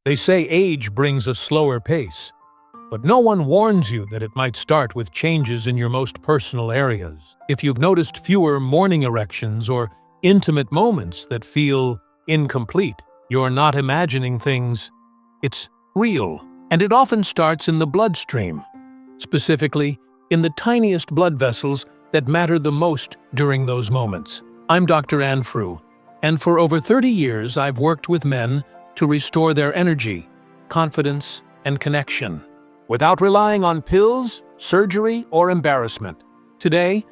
They say age brings a slower pace, but no one warns you that it might start with changes in your most personal areas. If you've noticed fewer morning erections or intimate moments that feel incomplete, you're not imagining things. It's real, and it often starts in the bloodstream, specifically in the tiniest blood vessels that matter the most during those moments. I'm Dr. Anfru, and for over 30 years I've worked with men to restore their energy, confidence, and connection, without relying on pills, surgery, or embarrassment. Today,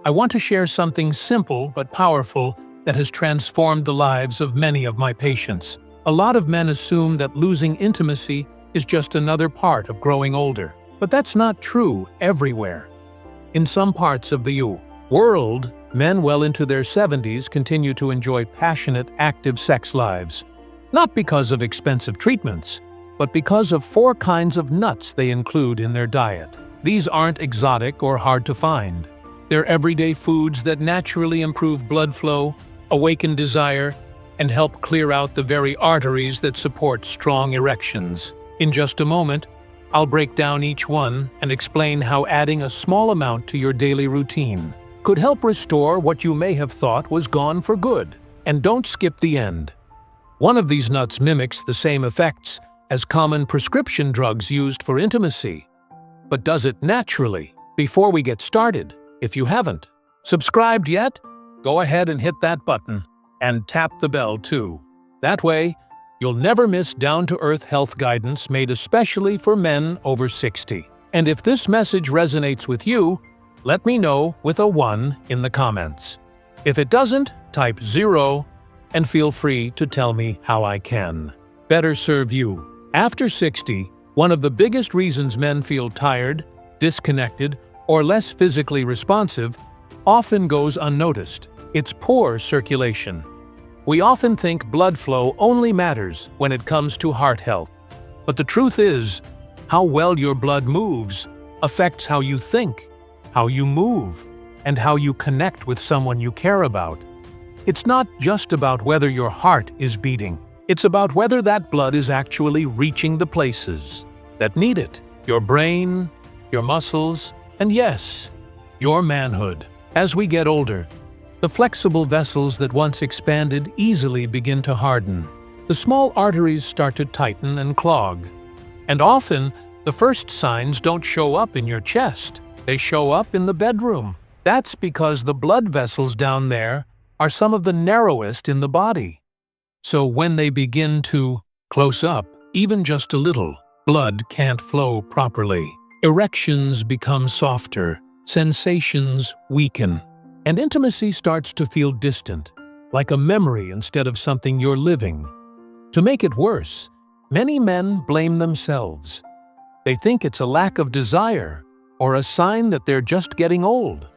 I want to share something simple but powerful that has transformed the lives of many of my patients. A lot of men assume that losing intimacy is just another part of growing older, but that's not true everywhere. In some parts of the world, men well into their 70s continue to enjoy passionate, active sex lives. Not because of expensive treatments, but because of 4 kinds of nuts they include in their diet. These aren't exotic or hard to find. They're everyday foods that naturally improve blood flow, awaken desire, and help clear out the very arteries that support strong erections. In just a moment, I'll break down each one and explain how adding a small amount to your daily routine could help restore what you may have thought was gone for good. And don't skip the end. One of these nuts mimics the same effects as common prescription drugs used for intimacy, but does it naturally. Before we get started, if you haven't subscribed yet, go ahead and hit that button and tap the bell too. That way, you'll never miss down-to-earth health guidance made especially for men over 60. And if this message resonates with you, let me know with a 1 in the comments. If it doesn't, type 0 and feel free to tell me how I can better serve you. After 60, one of the biggest reasons men feel tired, disconnected, or less physically responsive often goes unnoticed. It's poor circulation. We often think blood flow only matters when it comes to heart health. But the truth is, how well your blood moves affects how you think, how you move, and how you connect with someone you care about. It's not just about whether your heart is beating. It's about whether that blood is actually reaching the places that need it. Your brain, your muscles, and yes, your manhood. As we get older, the flexible vessels that once expanded easily begin to harden. The small arteries start to tighten and clog. And often, the first signs don't show up in your chest. They show up in the bedroom. That's because the blood vessels down there are some of the narrowest in the body. So when they begin to close up, even just a little, blood can't flow properly. Erections become softer, sensations weaken, and intimacy starts to feel distant, like a memory instead of something you're living. To make it worse, many men blame themselves. They think it's a lack of desire, or a sign that they're just getting old,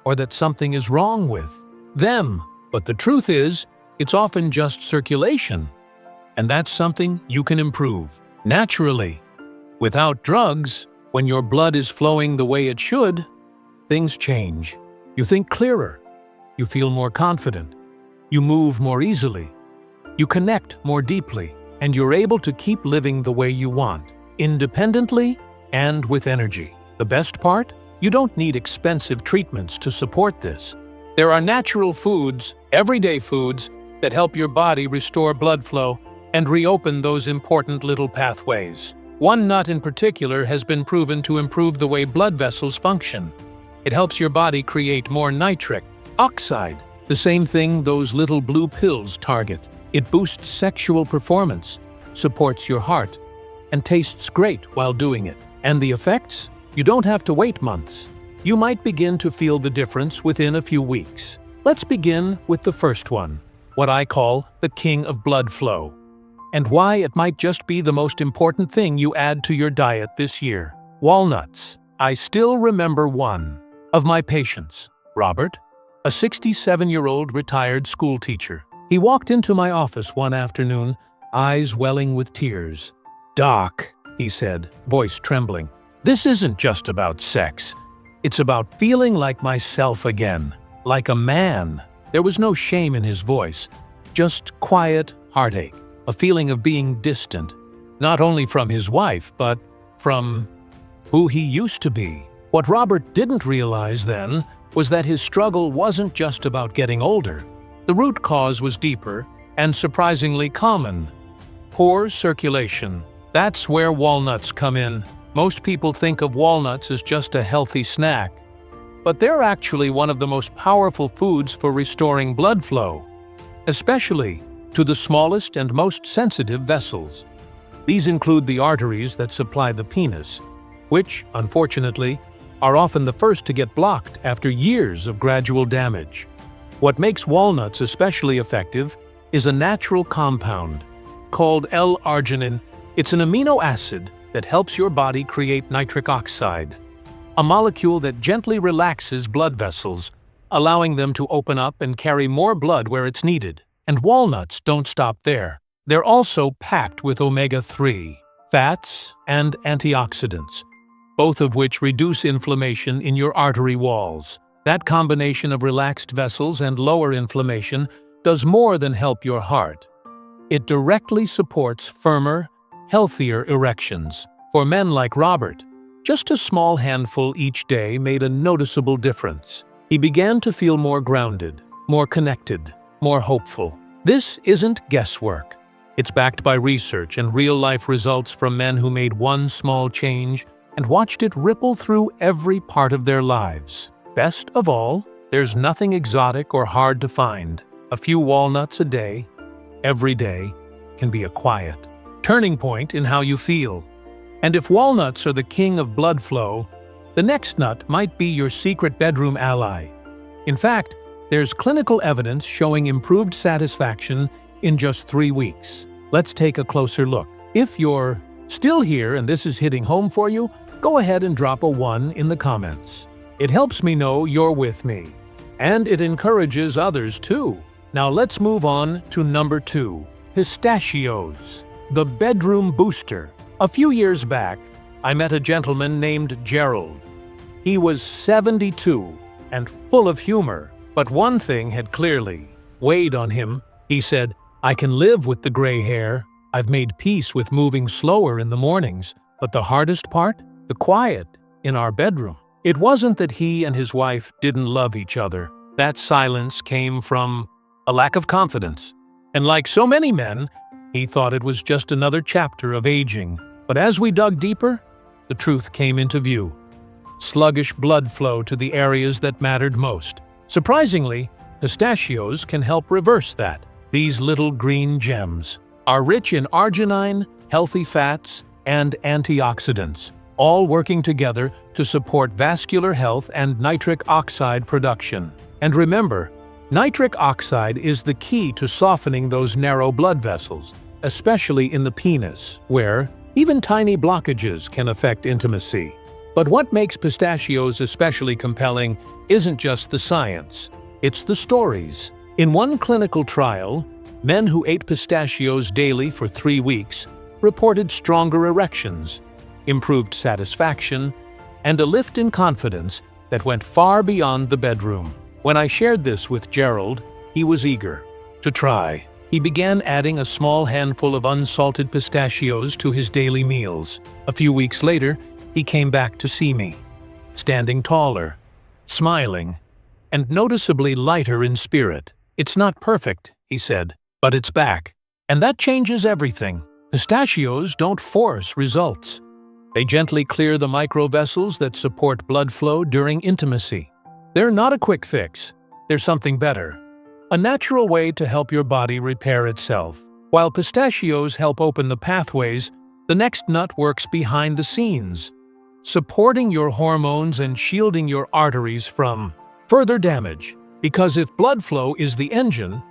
or that something is wrong with them. But the truth is, it's often just circulation, and that's something you can improve naturally. Without drugs, when your blood is flowing the way it should, things change. You think clearer, you feel more confident, you move more easily, you connect more deeply, and you're able to keep living the way you want, independently and with energy. The best part? You don't need expensive treatments to support this. There are natural foods, everyday foods, that help your body restore blood flow and reopen those important little pathways. One nut in particular has been proven to improve the way blood vessels function. It helps your body create more nitric oxide, the same thing those little blue pills target. It boosts sexual performance, supports your heart, and tastes great while doing it. And the effects? You don't have to wait months. You might begin to feel the difference within a few weeks. Let's begin with the first one, what I call the king of blood flow, and why it might just be the most important thing you add to your diet this year. Walnuts. I still remember one of my patients, Robert, a 67-year-old retired school teacher. He walked into my office one afternoon, eyes welling with tears. "Doc," he said, voice trembling, "this isn't just about sex. It's about feeling like myself again, like a man." There was no shame in his voice, just quiet heartache, a feeling of being distant, not only from his wife, but from who he used to be. What Robert didn't realize then was that his struggle wasn't just about getting older. The root cause was deeper and surprisingly common. Poor circulation. That's where walnuts come in. Most people think of walnuts as just a healthy snack, but they're actually one of the most powerful foods for restoring blood flow, especially to the smallest and most sensitive vessels. These include the arteries that supply the penis, which, unfortunately, are often the first to get blocked after years of gradual damage. What makes walnuts especially effective is a natural compound called L-arginine. It's an amino acid that helps your body create nitric oxide, a molecule that gently relaxes blood vessels, allowing them to open up and carry more blood where it's needed. And walnuts don't stop there. They're also packed with omega-3 fats and antioxidants, both of which reduce inflammation in your artery walls. That combination of relaxed vessels and lower inflammation does more than help your heart. It directly supports firmer, healthier erections. For men like Robert, just a small handful each day made a noticeable difference. He began to feel more grounded, more connected, more hopeful. This isn't guesswork. It's backed by research and real-life results from men who made one small change and watched it ripple through every part of their lives. Best of all, there's nothing exotic or hard to find. A few walnuts a day, every day, can be a quiet turning point in how you feel. And if walnuts are the king of blood flow, the next nut might be your secret bedroom ally. In fact, there's clinical evidence showing improved satisfaction in just 3 weeks. Let's take a closer look. If you're still here and this is hitting home for you, go ahead and drop a 1 in the comments. It helps me know you're with me, and it encourages others too. Now let's move on to number 2, pistachios, the bedroom booster. A few years back, I met a gentleman named Gerald. He was 72 and full of humor, but one thing had clearly weighed on him. He said, "I can live with the gray hair. I've made peace with moving slower in the mornings, but the hardest part? The quiet in our bedroom." It wasn't that he and his wife didn't love each other. That silence came from a lack of confidence. And like so many men, he thought it was just another chapter of aging. But as we dug deeper, the truth came into view. Sluggish blood flow to the areas that mattered most. Surprisingly, pistachios can help reverse that. These little green gems are rich in arginine, healthy fats, and antioxidants, all working together to support vascular health and nitric oxide production. And remember, nitric oxide is the key to softening those narrow blood vessels, especially in the penis, where even tiny blockages can affect intimacy. But what makes pistachios especially compelling isn't just the science, it's the stories. In one clinical trial, men who ate pistachios daily for 3 weeks reported stronger erections, improved satisfaction, and a lift in confidence that went far beyond the bedroom. When I shared this with Gerald, he was eager to try. He began adding a small handful of unsalted pistachios to his daily meals. A few weeks later, he came back to see me, standing taller, smiling, and noticeably lighter in spirit. "It's not perfect," he said, "but it's back." And that changes everything. Pistachios don't force results. They gently clear the microvessels that support blood flow during intimacy. They're not a quick fix. They're something better. A natural way to help your body repair itself. While pistachios help open the pathways, the next nut works behind the scenes, supporting your hormones and shielding your arteries from further damage. Because if blood flow is the engine,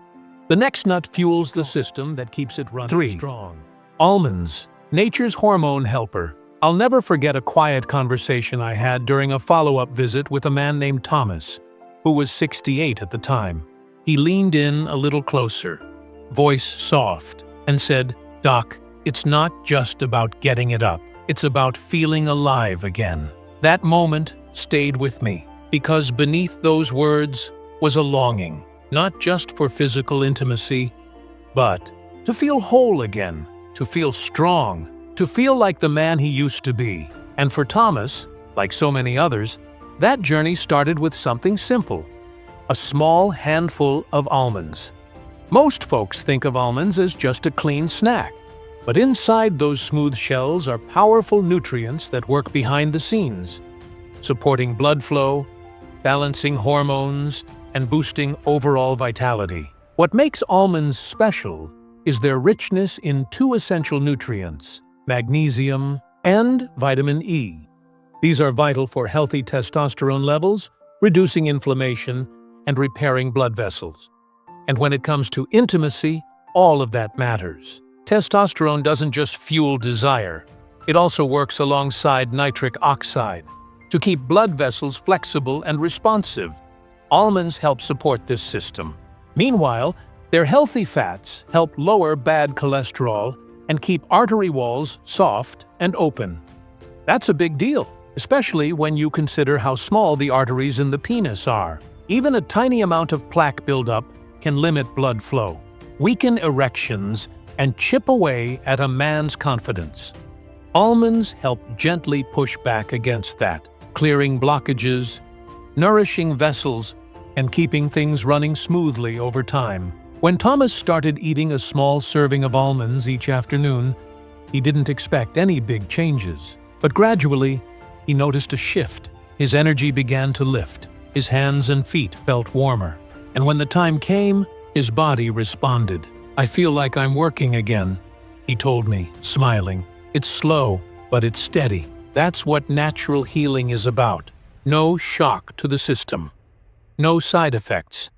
the next nut fuels the system that keeps it running strong. Almonds, nature's hormone helper. I'll never forget a quiet conversation I had during a follow-up visit with a man named Thomas, who was 68 at the time. He leaned in a little closer, voice soft, and said, "Doc, it's not just about getting it up. It's about feeling alive again." That moment stayed with me, because beneath those words was a longing, not just for physical intimacy, but to feel whole again, to feel strong, to feel like the man he used to be. And for Thomas, like so many others, that journey started with something simple: a small handful of almonds. Most folks think of almonds as just a clean snack, but inside those smooth shells are powerful nutrients that work behind the scenes, supporting blood flow, balancing hormones, and boosting overall vitality. What makes almonds special is their richness in two essential nutrients: magnesium and vitamin E. These are vital for healthy testosterone levels, reducing inflammation, and repairing blood vessels. And when it comes to intimacy, all of that matters. Testosterone doesn't just fuel desire, it also works alongside nitric oxide to keep blood vessels flexible and responsive. Almonds help support this system. Meanwhile, their healthy fats help lower bad cholesterol and keep artery walls soft and open. That's a big deal, especially when you consider how small the arteries in the penis are. Even a tiny amount of plaque buildup can limit blood flow, weaken erections, and chip away at a man's confidence. Almonds help gently push back against that, clearing blockages, nourishing vessels, and keeping things running smoothly over time. When Thomas started eating a small serving of almonds each afternoon, he didn't expect any big changes. But gradually, he noticed a shift. His energy began to lift. His hands and feet felt warmer. And when the time came, his body responded. "I feel like I'm working again," he told me, smiling. "It's slow, but it's steady." That's what natural healing is about. No shock to the system. No side effects.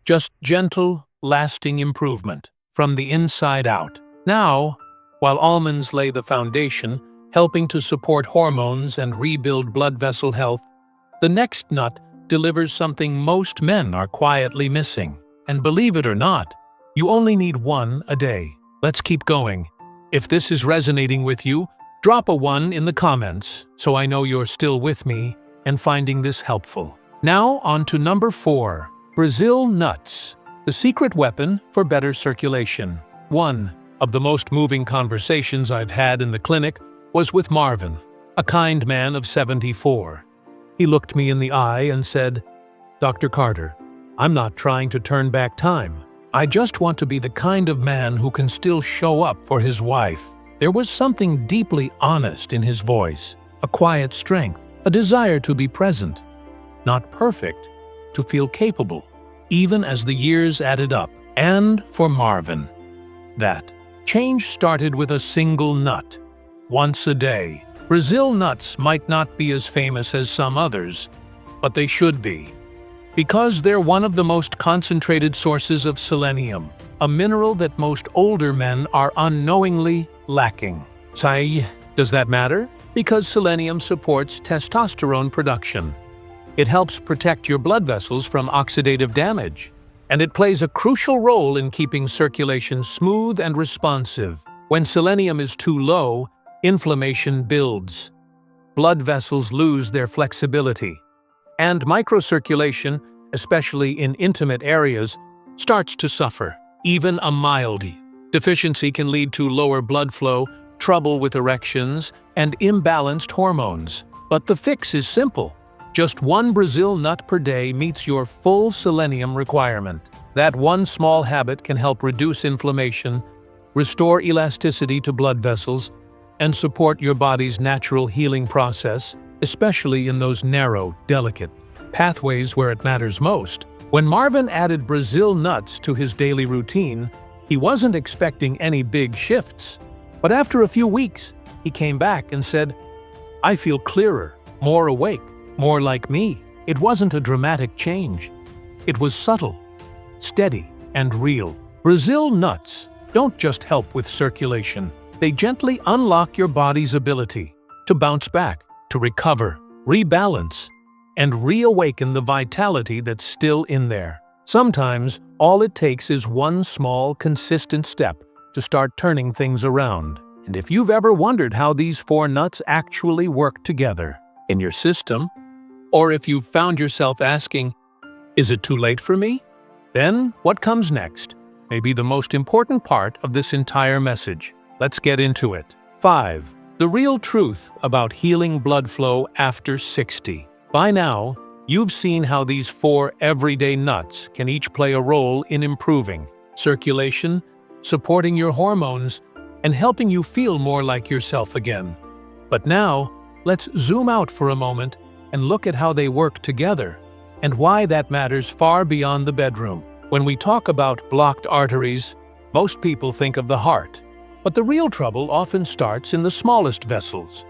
Just gentle, lasting improvement from the inside out. Now, while almonds lay the foundation, helping to support hormones and rebuild blood vessel health, the next nut delivers something most men are quietly missing. And believe it or not, you only need one a day. Let's keep going. If this is resonating with you, drop a 1 in the comments so I know you're still with me and finding this helpful. Now on to number 4, Brazil nuts, the secret weapon for better circulation. One of the most moving conversations I've had in the clinic was with Marvin, a kind man of 74. He looked me in the eye and said, "Dr. Carter, I'm not trying to turn back time. I just want to be the kind of man who can still show up for his wife." There was something deeply honest in his voice, a quiet strength, a desire to be present. Not perfect, to feel capable, even as the years added up. And for Marvin, that change started with a single nut. Once a day. Brazil nuts might not be as famous as some others, but they should be. Because they're one of the most concentrated sources of selenium, a mineral that most older men are unknowingly lacking. Say, does that matter? Because selenium supports testosterone production. It helps protect your blood vessels from oxidative damage, and it plays a crucial role in keeping circulation smooth and responsive. When selenium is too low, inflammation builds. Blood vessels lose their flexibility, and microcirculation, especially in intimate areas, starts to suffer. Even a mild deficiency can lead to lower blood flow, trouble with erections, and imbalanced hormones. But the fix is simple. Just one Brazil nut per day meets your full selenium requirement. That one small habit can help reduce inflammation, restore elasticity to blood vessels, and support your body's natural healing process, especially in those narrow, delicate pathways where it matters most. When Marvin added Brazil nuts to his daily routine, he wasn't expecting any big shifts. But after a few weeks, he came back and said, "I feel clearer, more awake, more like me." It wasn't a dramatic change. It was subtle, steady, and real. Brazil nuts don't just help with circulation. They gently unlock your body's ability to bounce back, to recover, rebalance, and reawaken the vitality that's still in there. Sometimes, all it takes is one small, consistent step to start turning things around. And if you've ever wondered how these 4 nuts actually work together in your system, or if you've found yourself asking, "Is it too late for me?" then what comes next may be the most important part of this entire message. Let's get into it. 5. The real truth about healing blood flow after 60. By now, you've seen how these 4 everyday nuts can each play a role in improving circulation, supporting your hormones, and helping you feel more like yourself again. But now, let's zoom out for a moment and look at how they work together, and why that matters far beyond the bedroom. When we talk about blocked arteries, most people think of the heart. But the real trouble often starts in the smallest vessels,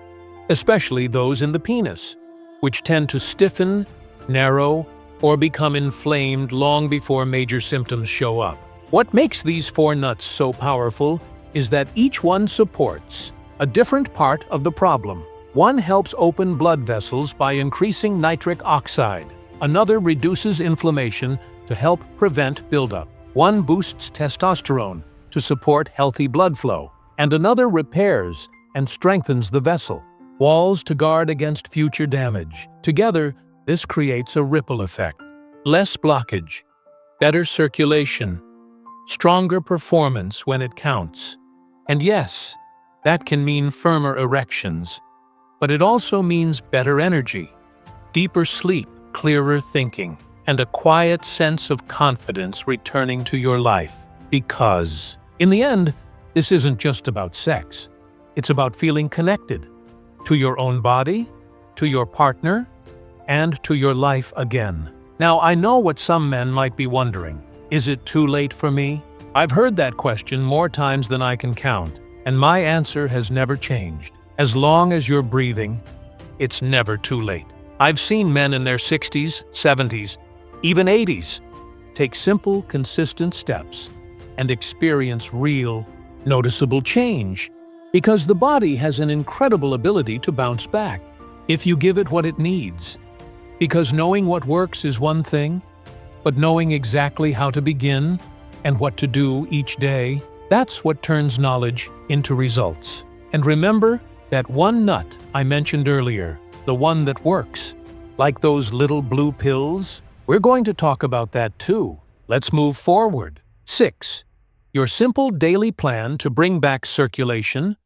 especially those in the penis, which tend to stiffen, narrow, or become inflamed long before major symptoms show up. What makes these 4 nuts so powerful is that each one supports a different part of the problem. One helps open blood vessels by increasing nitric oxide. Another reduces inflammation to help prevent buildup. One boosts testosterone to support healthy blood flow, and another repairs and strengthens the vessel walls to guard against future damage. Together, this creates a ripple effect. Less blockage, better circulation, stronger performance when it counts. And yes, that can mean firmer erections, but it also means better energy, deeper sleep, clearer thinking, and a quiet sense of confidence returning to your life. Because, in the end, this isn't just about sex. It's about feeling connected to your own body, to your partner, and to your life again. Now, I know what some men might be wondering. Is it too late for me? I've heard that question more times than I can count, and my answer has never changed. As long as you're breathing, it's never too late. I've seen men in their 60s, 70s, even 80s take simple, consistent steps and experience real, noticeable change, because the body has an incredible ability to bounce back if you give it what it needs. Because knowing what works is one thing, but knowing exactly how to begin and what to do each day, that's what turns knowledge into results. And remember that one nut I mentioned earlier, the one that works, like those little blue pills? We're going to talk about that too. Let's move forward. 6. Your simple daily plan to bring back circulation,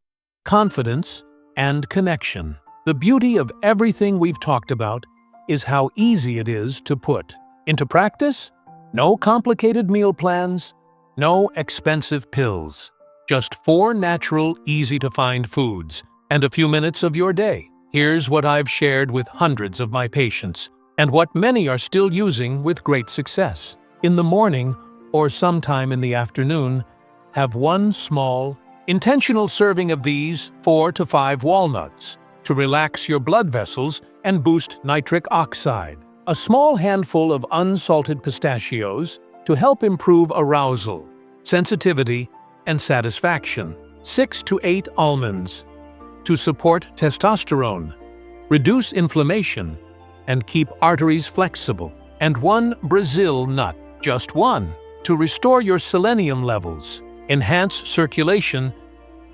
confidence, and connection. The beauty of everything we've talked about is how easy it is to put into practice. No complicated meal plans, no expensive pills. Just 4 natural, easy-to-find foods and a few minutes of your day. Here's what I've shared with hundreds of my patients, and what many are still using with great success. In the morning, or sometime in the afternoon, have 1 small, intentional serving of these 4 to 5 walnuts to relax your blood vessels and boost nitric oxide. A small handful of unsalted pistachios to help improve arousal, sensitivity, and satisfaction. 6 to 8 almonds to support testosterone, reduce inflammation, and keep arteries flexible. And 1 Brazil nut, just 1, to restore your selenium levels, enhance circulation,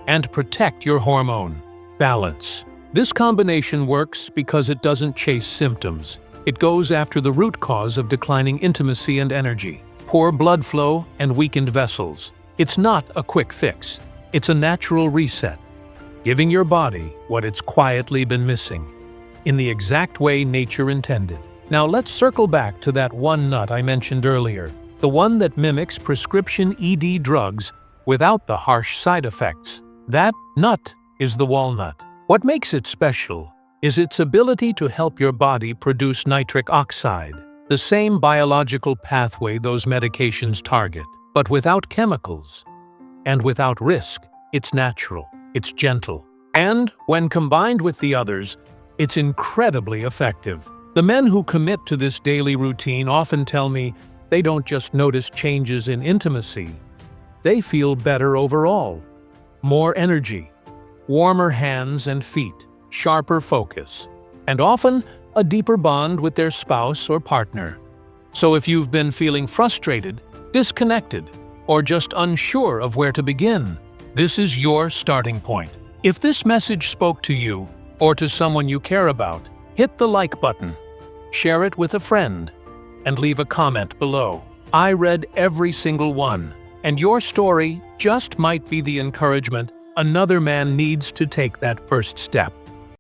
and protect your hormone balance. This combination works because it doesn't chase symptoms. It goes after the root cause of declining intimacy and energy, poor blood flow, and weakened vessels. It's not a quick fix. It's a natural reset, giving your body what it's quietly been missing, in the exact way nature intended. Now let's circle back to that 1 nut I mentioned earlier, the one that mimics prescription ED drugs without the harsh side effects. That nut is the walnut. What makes it special is its ability to help your body produce nitric oxide, the same biological pathway those medications target, but without chemicals and without risk. It's natural, it's gentle, and when combined with the others, it's incredibly effective. The men who commit to this daily routine often tell me they don't just notice changes in intimacy, they feel better overall. More energy, warmer hands and feet, sharper focus, and often a deeper bond with their spouse or partner. So if you've been feeling frustrated, disconnected, or just unsure of where to begin, this is your starting point. If this message spoke to you, or to someone you care about, hit the like button, share it with a friend, and leave a comment below. I read every single one, and your story just might be the encouragement Another man needs to take that first step.